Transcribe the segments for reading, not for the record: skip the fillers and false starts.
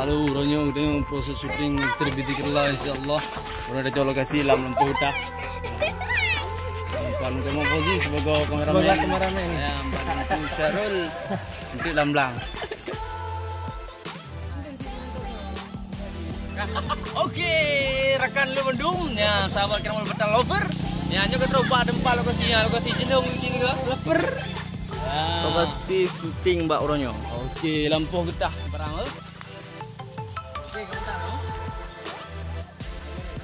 Halo, Ronyo, tengok proses syuting terbiti kerla insyaAllah. Orang dah colok kasih lam lampu hutan. Tuan Kamu Fauzi sebagai kameramen. Ya, Mbak Syarul untuk lamblang. Oke, rekan lu mendung ya, sahabat Keramal Betal Lover. Ya, nyoba terubah dempa lokasinya, lokasi jenung ini lah, leper. Lokasi syuting Mbak Ronyo. Oke, lampu getah barang lo. Oke, kita no.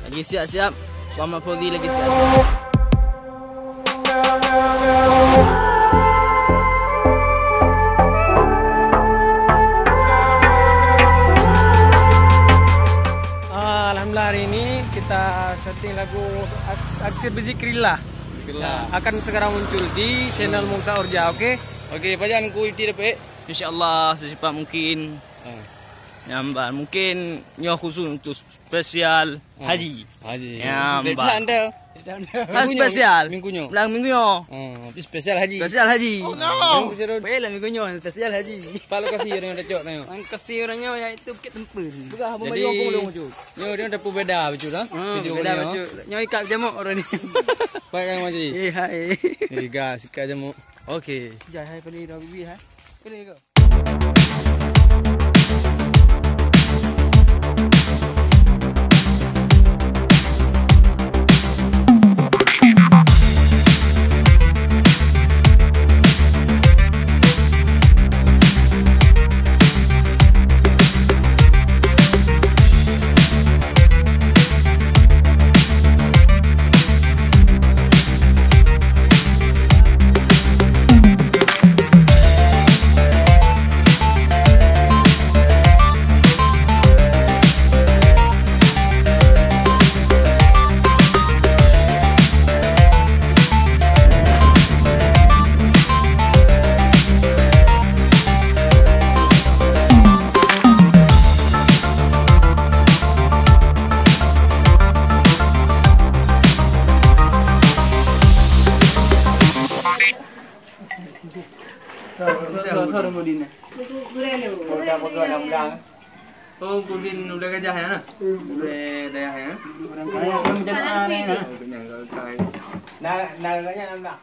Lagi siap-siap. Muhammad Fauzi lagi siap-siap. Alhamdulillah hari ini kita setting lagu Aksir Bizikrillah. Akan segera muncul di channel Mungka Urja, oke? Oke, pajan ku iti dapat. InsyaAllah secepat mungkin. Nyamban mungkin nyo khusus untuk spesial haji. Haji. Nyamban. Anda. Spesial. Minggunya. Belang minggunya. Tapi spesial haji. Spesial haji. Oh no. Belang minggunya spesial haji. Pak lokasi orang dah cok tengok. Ang kasih orangnya yaitu Bukit Tempur. Bukan apa Jadi, baju belum muncul. Yo dia ada beda betul dah. Beda baju. Nyo ikat jamuk orang ni. Pak kan maji. Hai. Gas ikat jamu. Okey. Jai hai pilih dah bibi hai. Pilih kau. Thor Budin. Oh, Budin udah gajah ya na? Udah dayah ya. Orang kaya kan menjadi aneh na. Nah, naganya nambah.